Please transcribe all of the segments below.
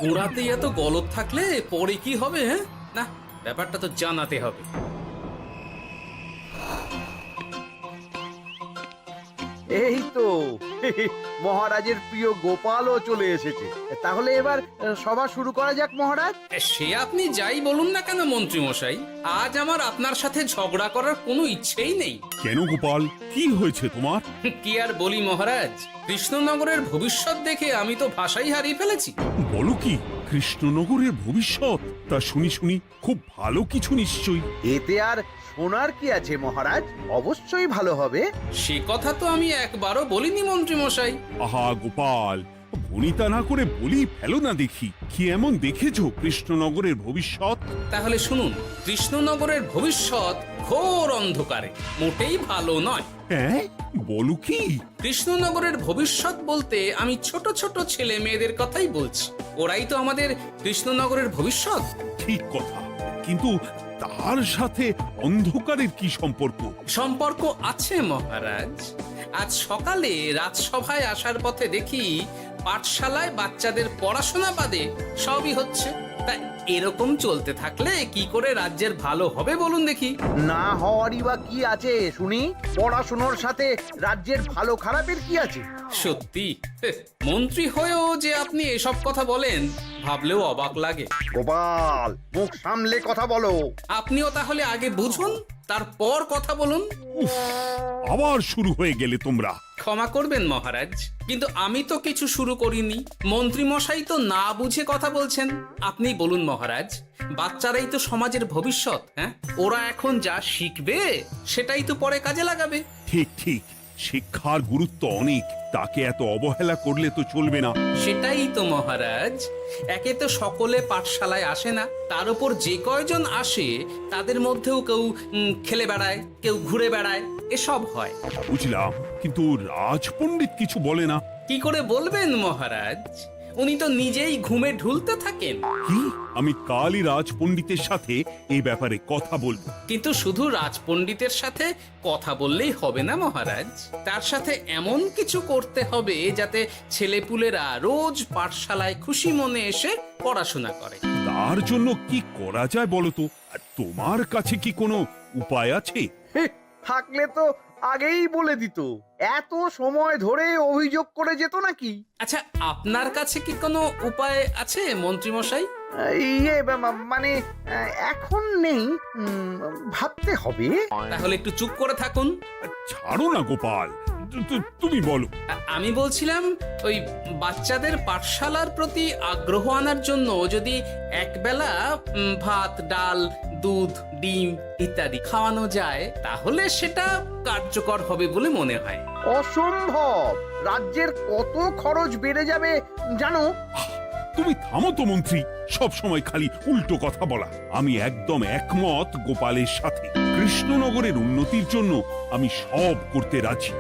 গোড়াতেই এত গলদ থাকলে পরে কি হবে? হ্যাঁ, না, ব্যাপারটা তো জানাতে হবে। এই তো মহারাজের প্রিয় গোপালও চলে এসেছে। তাহলে এবার সভা শুরু করা যাক মহারাজ। সে আপনি যাই বলুন না কেন মন্ত্রী মশাই, আজ আমার আপনার সাথে ঝগড়া করার কোনো ইচ্ছেই নেই। কেন গোপাল, কি হয়েছে তোমার? কি আর বলি মহারাজ, কৃষ্ণনগরের ভবিষ্যৎ দেখে আমি তো ভাষাই হারিয়ে ফেলেছি। বলো কি, কৃষ্ণনগরের ভবিষ্যৎ? তা শুনি শুনি, খুব ভালো কিছু নিশ্চয়ই। এতে আর শোনার কি আছে মহারাজ, অবশ্যই ভালো হবে। সে কথা তো আমি একবারও বলিনি মন্ত্রী মশাই। আহা গোপাল, ভনিতা না করে বলি ফেলো না দেখি, কি এমন দেখেছো কৃষ্ণনগরের ভবিষ্যৎ? তাহলে শুনুন, কৃষ্ণনগরের ভবিষ্যৎ ঘোর অন্ধকারে, মোটেই ভালো নয়। হ্যাঁ, বলো কি? কৃষ্ণনগরের ভবিষ্যৎ বলতে আমি ছোট ছোট ছেলে মেয়েদের কথাই বলছি। ওরাই তো আমাদের কৃষ্ণনগরের ভবিষ্যৎ। ঠিক কথা, কিন্তু তার সাথে অন্ধকারের কি সম্পর্ক? সম্পর্ক আছে মহারাজ। আজ সকালে রাজসভায় আসার পথে দেখি পাঠশালায় বাচ্চাদের পড়াশোনা বাদে সবই হচ্ছে। তা এরকম চলতে থাকলে কি করে রাজ্যের ভালো হবে বলুন দেখি? না হওয়ারই বা কি আছে শুনি? পড়াশোনার সাথে রাজ্যের ভালো খারাপের কি আছে? সত্যি, মন্ত্রী হয়েও যে আপনি এসব কথা বলেন ভাবলেও অবাক লাগে। গোপাল, মুখ সামলে কথা বলো। আপনিও তাহলে আগে বুঝুন, তারপর কথা বলুন। উফ, আবার শুরু হয়ে গেলে তোমরা। ক্ষমা করবেন মহারাজ, কিন্তু আমি তো কিছু শুরু করিনি। মন্ত্রী মশাই তো না বুঝে কথা বলছেন। আপনি বলুন মহারাজ, বাচ্চারাই তো সমাজের ভবিষ্যৎ। হ্যাঁ, ওরা এখন যা শিখবে সেটাই তো পরে কাজে লাগাবে। ঠিক ঠিক, শিক্ষার গুরুত্ব অনেক, তাকে এত অবহেলা করলে তো চলবে না। সেটাই তো মহারাজ, একে তো সকলে পাঠশালায় আসে না, তার উপর যে কয়জন আসে তাদের মধ্যেও কেউ খেলে বেড়ায়, কেউ ঘুরে বেড়ায়, এসব হয়। বুঝলাম, কিন্তু রাজপণ্ডিত কিছু বলে না। কি করে বলবেন মহারাজ? উনি তো নিজেই ঘুমে ঢুলতে থাকেন। কি? আমি কালই রাজপণ্ডিতের সাথে এই ব্যাপারে কথা বলবো। কিন্তু শুধু রাজপণ্ডিতের সাথে কথা বললেই হবে না মহারাজ, তার সাথে এমন কিছু করতে হবে যাতে ছেলেপুলেরা রোজ পাঠশালায় খুশি মনে এসে পড়াশোনা করে। তার জন্য কি করা যায় বলো তো? আর তোমার কাছে কি কোনো উপায় আছে? থাকলে তো আগেই বলে দিত, এত সময় ধরে অভিযোগ করে যেত নাকি? আচ্ছা, আপনার কাছে কি কোনো উপায় আছে মন্ত্রী মশাই? মানে এখন নেই, ভাবতে হবে। তাহলে একটু চুপ করে থাকুন। ছাড়ো না গোপাল, তুমি বলো। আমি বলছিলাম, ওই বাচ্চাদের পাঠশালার প্রতি আগ্রহ আনার জন্য যদি একবেলা ভাত, ডাল, দুধ, ডিম ইত্যাদি খাওয়ানো যায় তাহলে সেটা কার্যকর হবে বলে মনে হয়। অসম্ভব, রাজ্যের কত খরচ বেড়ে যাবে জানো? তুমি থামো তো মন্ত্রী, সব সময় খালি উল্টো কথা বলা। আমি একদম একমত গোপালের সাথে। কৃষ্ণনগরের উন্নতির জন্য আমি সব করতে রাজি।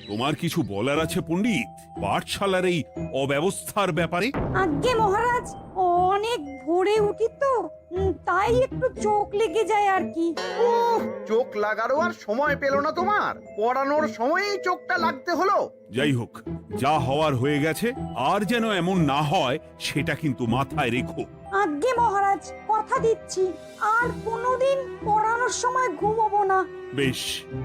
তোমার কিছু বলার আছে পণ্ডিত, পাঠশালার এই অব্যবস্থার ব্যাপারে? আজ্ঞে মহারাজ, অনেক ভোরে উঠি তো, তাই একটু চোখ লেগে যায় আর কি। চোখ লাগারও আর সময় পেল না তোমার? পড়ানোর সময়ই চোখটা লাগতে হলো। যাই হোক, যা হওয়ার হয়ে গেছে, আর যেন এমন না হয় সেটা কিন্তু মাথায় রেখো। আজ্ঞে মহারাজ, কথা দিচ্ছি আর কোনোদিন পড়ানোর সময় ঘুমোবো না। বেশ,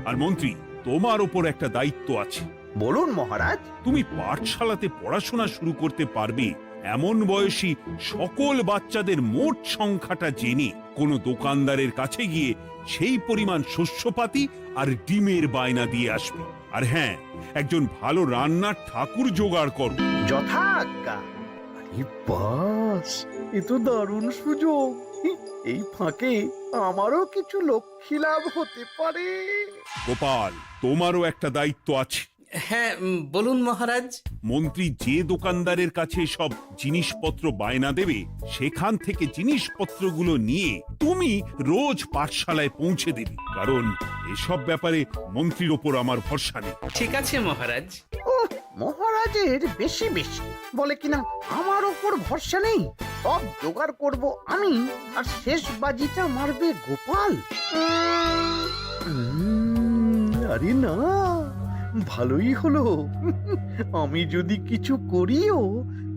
আর মন্ত্রী, তোমার ওপর একটা দায়িত্ব আছে। বলুন মহারাজ। তুমি পাঠশালাতে পড়াশোনা শুরু করতে পারবে এমন বয়সী সকল বাচ্চাদের মোট সংখ্যাটা জেনে কোনো দোকানদারের কাছে গিয়ে সেই পরিমাণ শস্যপাতি আর ডিমের বায়না দিয়ে আসবে। আর হ্যাঁ, একজন ভালো রান্নার ঠাকুর জোগাড় করো। যথাজ্ঞা। আরে বাস, এ তো দারুণ সুযোগ। এই ফাঁকে আমারও কিছু লক্ষ্মী লাভ হতে পারে। গোপাল, তোমারও একটা দায়িত্ব আছে। হ্যাঁ, বলুন মহারাজ। মন্ত্রী যে দোকানদারের কাছে সব জিনিসপত্র বায়না দেবে, সেখান থেকে জিনিসপত্রগুলো নিয়ে তুমি রোজ পাঠশালায় পৌঁছে দেবে, কারণ এসব ব্যাপারে মন্ত্রীর ওপর আমার ভরসা নেই। ঠিক আছে মহারাজ। ও, মহারাজের বেশি বেশি বলে কিনা আমার ওপর ভরসা নেই। সব জোগাড় করব আমি, আর শেষ বাজিটা মারবে গোপাল। আরে না, ভালোই হলো। আমি যদি কিছু করিও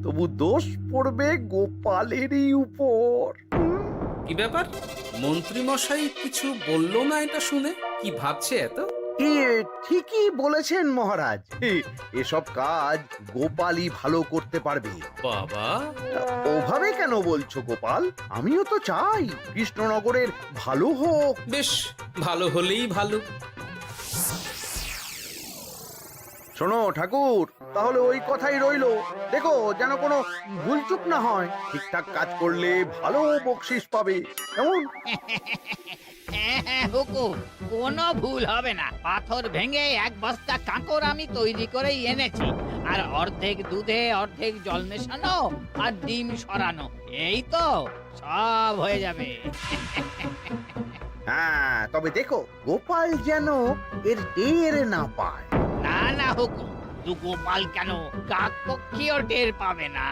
তবু দোষ পড়বে গোপালেরই উপর। কি ব্যাপার, মন্ত্রী মশাই কিছু বললো না এটা শুনে? কি ভাবছে এত? ঠিকই বলেছেন মহারাজ। এসব কাজ গোপালই ভালো করতে পারবে। বাবা, ওভাবে কেন বলছো গোপাল? আমিও তো চাই কৃষ্ণনগরের ভালো হোক। বেশ, ভালো হলেই ভালো। শোনো ঠাকুর, তাহলে ওই কথাই রইলো। দেখো যেন কোনো ভুলচুক না হয়। ঠিকঠাক কাজ করলে ভালো বকশিস পাবে। কেমন? হ্যাঁ হুকুম, কোনো ভুল হবে না। পাথর ভেঙে এক বস্তা কাঁকর আমি তৈরি করেই এনেছি, আর অর্ধেক দুধে অর্ধেক জল মেশানো আর ডিম সরানো, এই তো সব হয়ে যাবে। হ্যাঁ, তবে দেখো গোপাল যেন এর টের না পায়। না না হুকুম, দু গোপাল কেন, কাক পক্ষীও টের পাবে না।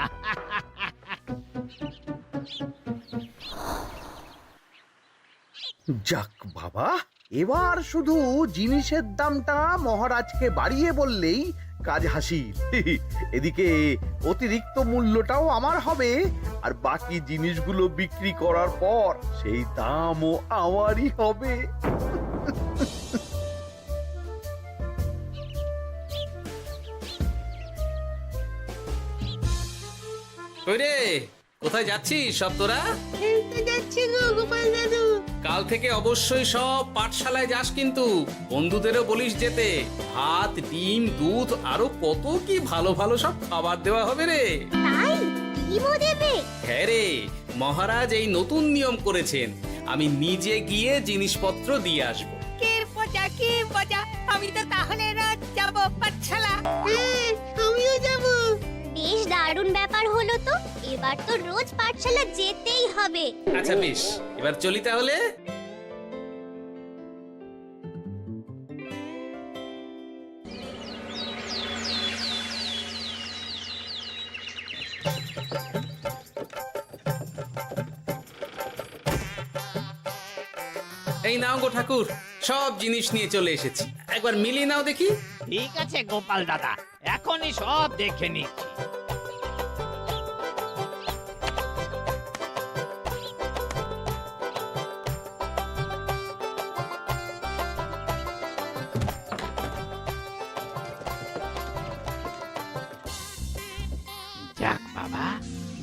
যাক বাবা, এবার শুধু জিনিসের দামটা মহারাজকে বাড়িয়ে বললেই কাজ হাসিল। এদিকে অতিরিক্ত মূল্যটাও আমার হবে, আর বাকি জিনিসগুলো বিক্রি করার পর সেই দামও আমারই হবে। কই রে, কোথায় যাচ্ছিস সব তোরা? যাচ্ছি গো গোপাল দাদু। কাল থেকে অবশ্যই সব পাঠশালায় যাস, কিন্তু বন্ধুদেরও বলিস যেতে। ভাত, ডিম, দুধ আরো কত কি ভালো ভালো সব খাবার দেওয়া হবে রে। তাই ডিমও দেবে? হ্যাঁ রে, মহারাজ এই নতুন নিয়ম করেছেন। আমি নিজে গিয়ে জিনিসপত্র দিয়ে আসবো। কে মজা, আমি তো তাহলে রাত যাব পাঠশালা। আমিও যাব। বেশ দারুণ ব্যাপার হলো তো। এবার তো রোজ পাঠশালা যেতেই হবে। আচ্ছা বেশ, এবার চলি তাহলে। এই নাও গো ঠাকুর, সব জিনিস নিয়ে চলে এসেছি। একবার মিলিয়ে নাও দেখি। ঠিক আছে গোপাল দাদা, এখনই সব দেখে নিচ্ছি। যাক বাবা,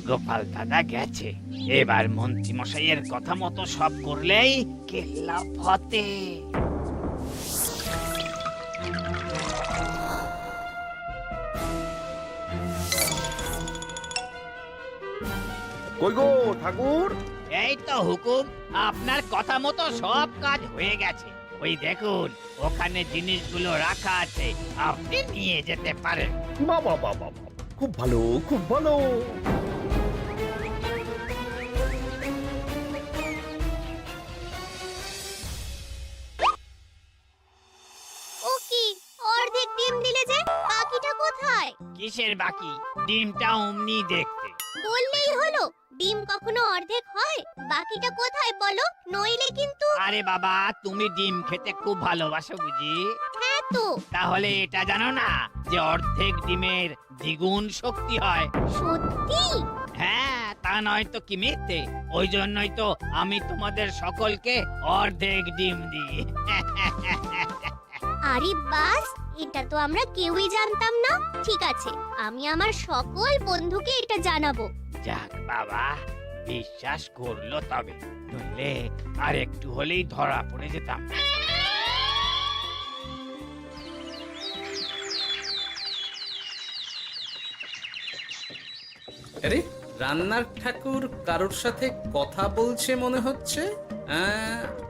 গোপাল দাদা গেছে। এবার মন্ত্রী মশাইয়ের কথা মতো সব করলেই কেল্লা ফতে। কই গো ঠাকুর? এই তো হুকুম, আপনার কথা মতো সব কাজ হয়ে গেছে। ওই দেখুন, ওখানে জিনিসগুলো রাখা আছে, আপনি নিয়ে যেতে পারেন। বাবা বাবা, খুব ভালো, খুব ভালো। ও কি, অর্ধেক ডিম দিলে যে? বাকিটা কোথায়? কিসের বাকি? ডিমটা অমনি দেখতে। বললেই হলো। ডিম কখনো অর্ধেক হয়? বাকিটা কোথায় বলো, নইলে কিন্তু। আরে বাবা, তুমি ডিম খেতে খুব ভালোবাসো বুঝি? হ্যাঁ তো। তাহলে এটা জানো না যে অর্ধেক ডিমের দ্বিগুণ শক্তি হয়? সত্যি? হ্যাঁ, তা নয় তো কি মিথ্যে? ওই জন্যই তো আমি তোমাদের সকলকে অর্ধেক ডিম দিই। আরে বাস, এটা তো আমরা কেউই জানতাম না। ঠিক আছে, আমি আমার সকল বন্ধুকে এটা জানাবো। যাক বাবা, বিশ্বাস করলো তবে, নইলে আর একটু হলেই ধরা পড়ে যেতাম। আরে, রান্নার ঠাকুর কারোর সাথে কথা বলছে মনে হচ্ছে।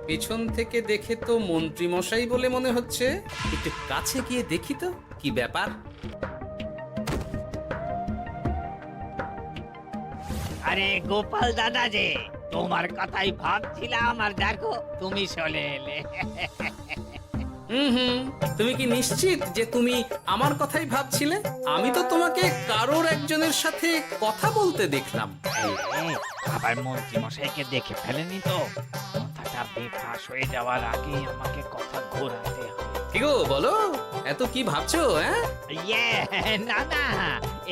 পেছন থেকে দেখে তো মন্ত্রী মশাই বলে মনে হচ্ছে। একটু কাছে গিয়ে দেখি তো কি ব্যাপার। আরে গোপাল দাদা যে, তোমার কথাই ভাবছিলাম, আর দেখো তুমি চলে এলে। হুম, তুমি কি নিশ্চিত যে তুমি আমার কথাই ভাবছিলে? আমি তো তোমাকে কারোর একজনের সাথে কথা বলতে দেখলাম। আবার মন্ত্রী মশাইকে দেখে ফেলেনি তো? কথাটা বেফাঁস হয়ে যাওয়ার আগে আমাকে কথা ঘোরাতে হবে। কি গো বলো, এত কি ভাবছো? হ্যাঁ, ইয়ে, না না,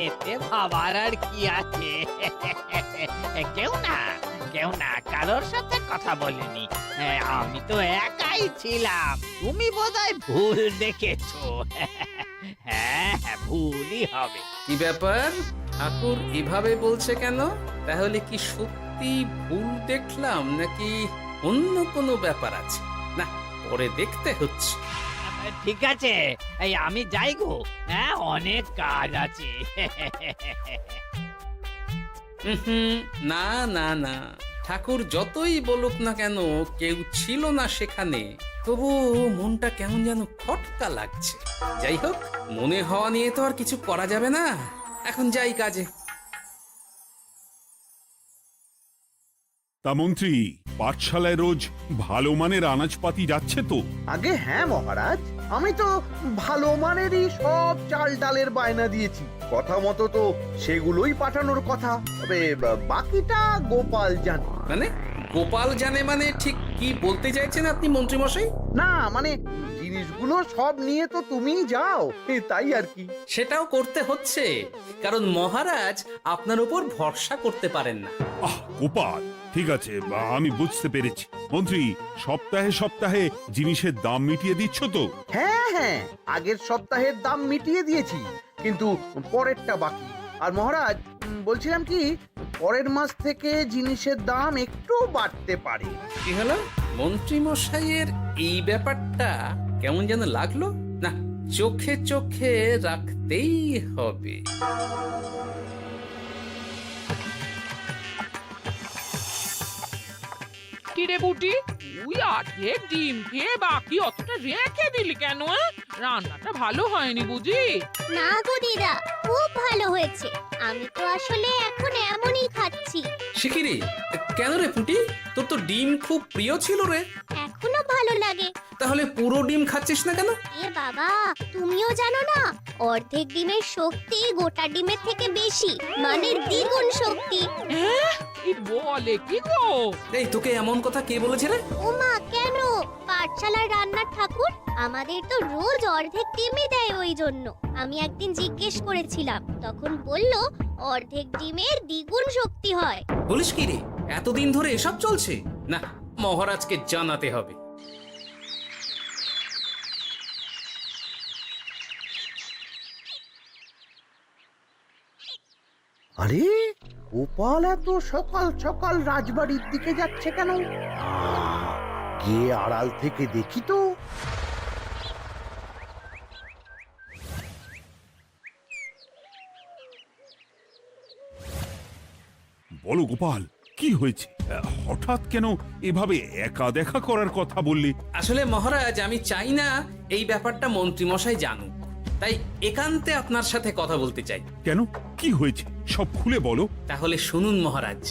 এতে ভাবার আর কি আছে? কেউ না কারোর সাথে কথা বলিনি। আমি তো একাই ছিলাম। তুমি বোধহয় ভুল দেখেছো। হ্যাঁ, ভুলই হবে। কি ব্যাপার, ঠাকুর এভাবে বলছে কেন? তাহলে কি সত্যি ভুল দেখলাম নাকি অন্য কোনো ব্যাপার আছে? না, পরে দেখতে হচ্ছে। ঠিক আছে, এই আমি যাই গো। হ্যাঁ, অনেক কাজ আছে। হুম, না না না, ঠাকুর যতই বলুক না কেন কেউ ছিল না সেখানে, তবু মনটা কেমন যেন খটকা লাগছে। যাই হোক, মনে হওয়া নিয়ে তো আর কিছু করা যাবে না। এখন যাই কাজে। তা মন্ত্রী, পাঠশালায় রোজ ভালো মানের আনাজপাতি যাচ্ছে তো? আগে হ্যাঁ মহারাজ, আমি তো ভালো মানেরই সব চাল ডালের বায়না দিয়েছি। কথা মতো তো সেগুলোই পাঠানোর কথা। তবে বাকিটা গোপাল জানে। মানে গোপাল জানে মানে ঠিক কি বলতে চাইছেন আপনি মন্ত্রী মশাই? না মানে জিনিসগুলো সব নিয়ে তো তুমিই যাও, তাই আর কি। সেটাও করতে হচ্ছে, কারণ মহারাজ আপনার উপর ভরসা করতে পারেন না। গোপাল, ঠিক আছে, আমি বুঝতে পেরেছি। মন্ত্রী, সপ্তাহে সপ্তাহে জিনিসের দাম মিটিয়ে দিচ্ছ তো? হ্যাঁ হ্যাঁ, আগের সপ্তাহের দাম মিটিয়ে দিয়েছি, কিন্তু পরেরটা বাকি। আর মহারাজ, বলছিলাম কি, পরের মাস থেকে জিনিসের দাম একটু বাড়তে পারে। কি হলো? মন্ত্রী মশাইয়ের এই ব্যাপারটা কেমন যেন লাগলো না, চোখে চোখে রাখতেই হবে। কিরে বুটি, তুই অর্ধেক ডিম খেয়ে বাকি অতটা রেখে দিলি কেন? রান্নাটা ভালো হয়নি বুঝি? না গো দিদা, খুব ভালো হয়েছে। আমি তো আসলে এখন এমনই খাচ্ছি। শিখিরি, কেন রে পুটি? তোর তো ডিম খুব প্রিয় ছিল রে। এখনো ভালো লাগে। তাহলে পুরো ডিম খাচ্ছিস না কেন? এ বাবা, তুমিও জানো না, অর্ধেক ডিমের শক্তি গোটা ডিমের থেকে বেশি, মানে দ্বিগুণ শক্তি। এই বলে কি গো? এই, তোকে এমন কথা কে বলেছে রে? ওমা, কেন? পাঠশালার রান্নার ঠাকুর আমাদের তো রোজ অর্ধেক ডিমই দেয়, ওই জন্য আমি একদিন জিজ্ঞেস করেছিলাম, তখন বলল অর্ধেক ডিমের দ্বিগুণ শক্তি হয়। বলিস কি রে? এতদিন ধরে এসব চলছে? না, মহারাজকে জানাতে হবে। আরে গোপাল এত সকাল সকাল রাজবাড়ির দিকে যাচ্ছে কেন? গিয়ে আড়াল থেকে দেখি তো। বলো গোপাল, কি হয়েছে? হঠাৎ কেন এভাবে একা দেখা করার কথা বললি? আসলে মহারাজ, আমি চাই না এই ব্যাপারটা মন্ত্রী মশাই জানুক, তাই একান্তে আপনার সাথে কথা বলতে চাই। কেন, কি হয়েছে সব খুলে বলো। তাহলে শুনুন মহারাজ।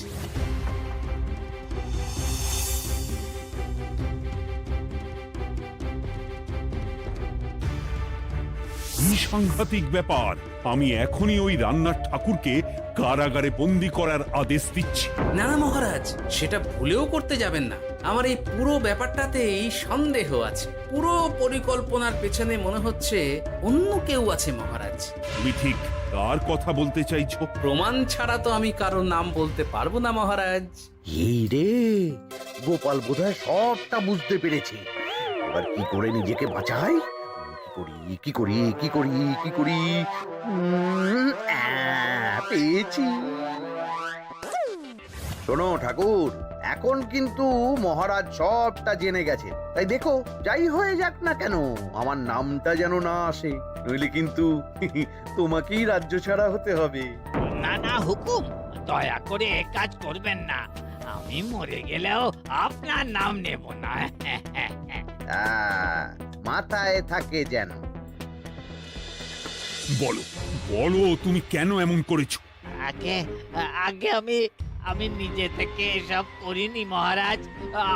কি সাংঘাতিক ব্যাপার! আমি এখনই ওই রান্নার ঠাকুরকে কারাগারে বন্দি করার আদেশ দিচ্ছি। না না মহারাজ, সেটা ভুলেও করতে যাবেন না। আমার এই পুরো ব্যাপারটাতেই সন্দেহ আছে। পুরো পরিকল্পনার পেছনে মনে হচ্ছে অন্য কেউ আছে মহারাজ। তুমি ঠিক কার কথা বলতে চাইছো? প্রমাণ ছাড়া তো আমি কারো নাম বলতে পারবো না মহারাজ। এই রে, গোপাল বোধহয় সবটা বুঝতে পেরেছে। এবার কি করে নিজেকে বাঁচাই? কি করি? পেয়েছি। শোনো ঠাকুর, এখন কিন্তু মহারাজ সবটা জেনে গেছে, তাই দেখো যাই হয়ে যাক না কেন আমার নামটা যেন না আসে, নইলে কিন্তু তোমাকেই রাজ্য ছাড়া হতে হবে। না না হুকুম, দয়া করে এ কাজ করবেন না। আমি মরে গেলেও আপনার নাম নেব না। মাথায় থাকে যেন। বলো বলো, তুমি কেন এমন করেছো? আগে আগে আমি নিজে থেকে এসব করিনি মহারাজ।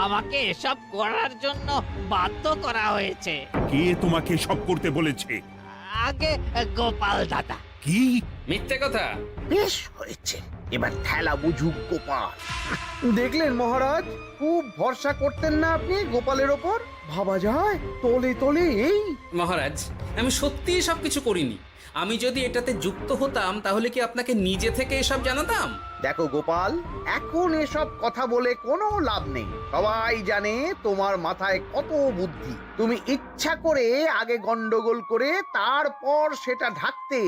আমাকে এসব করার জন্য বাধ্য করা হয়েছে। কে তোমাকে সব করতে বলেছে? আগে গোপাল দাদা। কি মিথ্যে কথা। বেশ হয়েছে, এবার ঠেলা বুঝুক গোপাল। দেখলেন মহারাজ, খুব ভরসা করতেন না আপনি গোপালের ওপর? ভাবা যায় তলে তলে এই। মহারাজ, আমি সত্যিই সবকিছু করিনি। আমি যদি এটাতে যুক্ত হতাম তাহলে কি আপনাকে নিজে থেকে এসব জানাতাম? দেখো গোপাল, এখন এসব কথা বলে কোনো লাভ নেই। সবাই জানে তোমার মাথায় কত বুদ্ধি। তুমি ইচ্ছা করে আগে গন্ডগোল করে তারপর সেটা ঢাকতে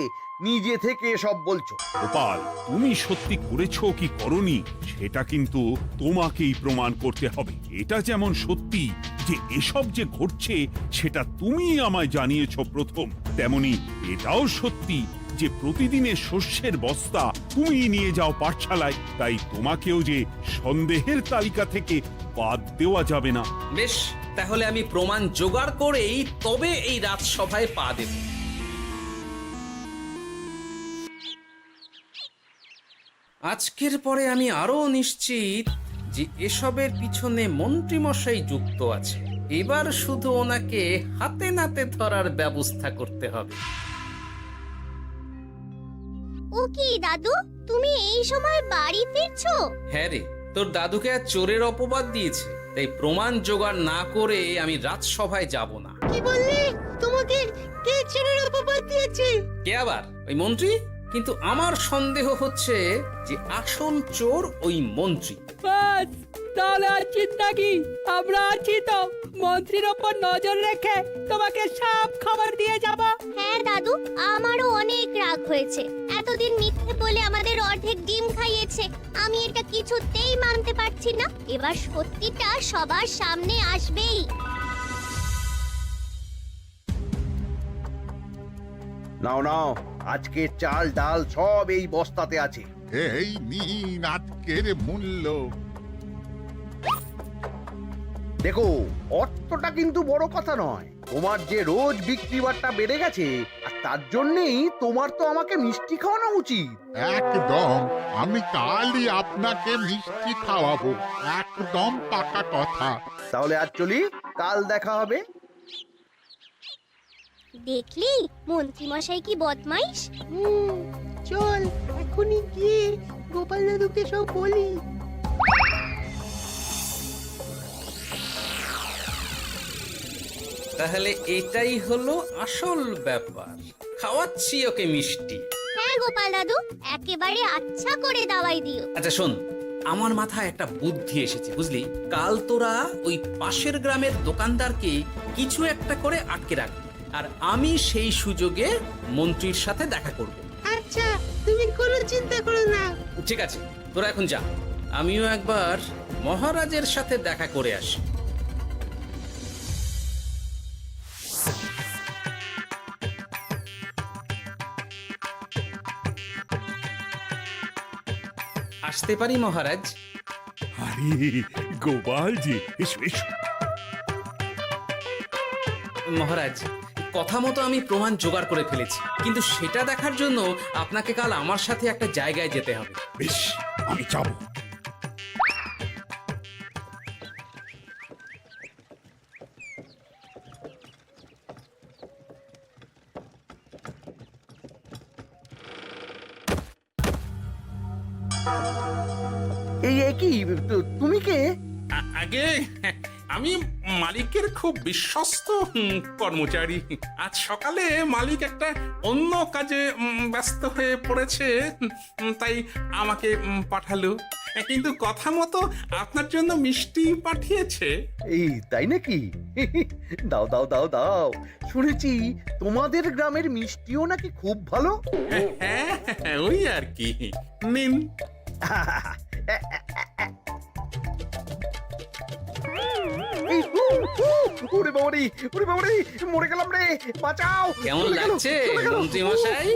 নিজে থেকে সব বলছো। গোপাল, তুমি সত্যি করেছো কি করনি সেটা কিন্তু তোমাকেই প্রমাণ করতে হবে। এটা যেমন সত্যি যে এসব যে ঘটছে সেটা তুমি আমায় জানিয়েছো প্রথম, তেমনি এটাও সত্যি যে প্রতিদিনের শস্যের বস্তা তুমি নিয়ে যাও পাঠশালায়, তাই তোমাকেও যে সন্দেহের তালিকা থেকে বাদ দেওয়া যাবে না। বেশ, তাহলে আমি প্রমাণ জোগাড় করেই তবে এই রাজসভায় পা দেব। আজকের পরে আমি আরো নিশ্চিত যে এসবের পিছনে মন্ত্রীমশাই যুক্ত আছে। এবার শুধু ওনাকে হাতে নাতে ধরার ব্যবস্থা করতে হবে। ও কি দাদু, তুমি এই সময় বাড়ি ফিরছো? হ্যাঁ রে, তোর দাদুকে আর চোরের অপবাদ দিয়েছে, তাই প্রমাণ জোগাড় না করে আমি রাজসভায় যাব না। কি বললি? তোমাকে কে চোরের অপবাদ দিয়েছে? কে আবার? ওই মন্ত্রী। কিন্তু আমার সন্দেহ হচ্ছে যে আসল চোর ওই মন্ত্রী। বাস, তাহলে আর চিন্তা কি? আমরা আছি তো, মন্ত্রীর ওপর নজর রেখে তোমাকে সব খবর দিয়ে যাব। হ্যাঁ দাদু, আমারও অনেক রাগ হয়েছে। এতদিন মিথ্যে বলে আমাদের অর্ধেক ডিম খাইয়েছে। আমি এটা কিছুতেই মানতে পারছি না। এবার সত্যিটা সবার সামনে আসবেই। নাও নাও, আজকে চাল ডাল সব এই বস্তাতে আছে। এই নিন আজকের মূল্য। দেখো, অর্থটা কিন্তু বড় কথা নয়। তোমার যে রোজ বিক্রি বাট্টা বেড়ে গেছে, আর তার জন্যই তোমার তো আমাকে মিষ্টি খাওয়ানো উচিত। একদম, আমি কালই আপনাকে মিষ্টি খাওয়াবো, একদম পাকা কথা। তাহলে আজ চলি, কাল দেখা হবে। দেখলি মন্ত্রী মশাই কি বদমাইশ। চল এখনই গিয়ে গোপাল দাদুকে সব বলি। তাহলে এটাই হলো আসল ব্যাপার। খাওয়াচ্ছি ওকে মিষ্টি। হ্যাঁ গোপাল দাদু, একেবারে আচ্ছা করে দাওয়াই দিও। আচ্ছা শোন, আমার মাথায় একটা বুদ্ধি এসেছে, বুঝলি? কাল তোরা ওই পাশের গ্রামের দোকানদারকে কিছু একটা করে আটকে রাখ, আর আমি সেই সুযোগে মন্ত্রীর সাথে দেখা করব। আচ্ছা, তুমি কোনো চিন্তা করো না। ঠিক আছে, তোরা এখন যা, আমিও একবার মহারাজের সাথে দেখা করে আসি। আসতে পারি মহারাজ? আরে গোপাল জি, এসো এসো। মহারাজ, কথা মতো আমি প্রমাণ জোগাড় করে ফেলেছি, কিন্তু সেটা দেখার জন্য আপনাকে কাল আমার সাথে একটা জায়গায় যেতে হবে। বেশ, আমি যাব। এই কি, তুমি কে? আগে আমি মালিকের খুব বিশ্বস্ত কর্মচারী। আজ সকালে মালিক একটা অন্য কাজে ব্যস্ত হয়ে পড়েছে, তাই আমাকে পাঠালো। কিন্তু কথা মতো আপনার জন্য মিষ্টি পাঠিয়েছে। এই তাই নাকি? দাও দাও দাও দাও, শুনেছি তোমাদের গ্রামের মিষ্টিও নাকি খুব ভালো। হ্যাঁ, ওই আর কি। নিন। এই, ওরে বাবারে, ওরে বাবারে, মরে গেলাম রে, বাঁচাও। কেমন চলে গেল, লাগছে চলে গেল। মন্ত্রী মশাই?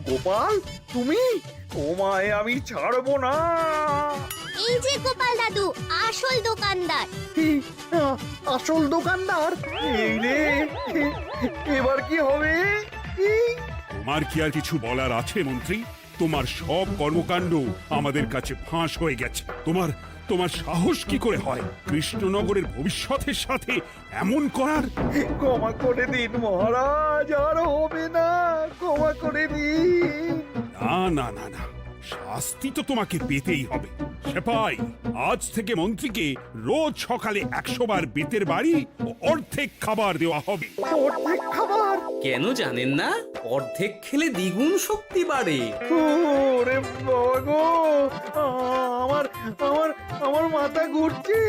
গোপাল, তুমি? তোমায় আমি ছাড়বো না। এই যে গোপাল দাদু, আসল দোকানদার। এই, আসল দোকানদার? এই রে, এবার কি হবে? এই, তোমার কি আর কিছু বলার আছে মন্ত্রী? তোমার সব কর্মকাণ্ড আমাদের কাছে ফাঁস হয়ে গেছে। তোমার সাহস কি করে হয় কৃষ্ণনগরের ভবিষ্যতের সাথে এমন করার? ক্ষমা করে দিন মহারাজ, আর হবে না, ক্ষমা করে দিন। না না না না, শাস্তি তো তোমাকে পেতেই হবে। সেপাই, আজ থেকে মন্ত্রীকে রোজ সকালে 100 বার বেতের বাড়ি ও অর্ধেক খাবার দেওয়া হবে। অর্ধেক খাবার? কেন জানেন না? অর্ধেক খেলে দ্বিগুণ শক্তি বাড়ে। ওরে বাবা গো, আমার আমার আমার মাথা ঘুরছে।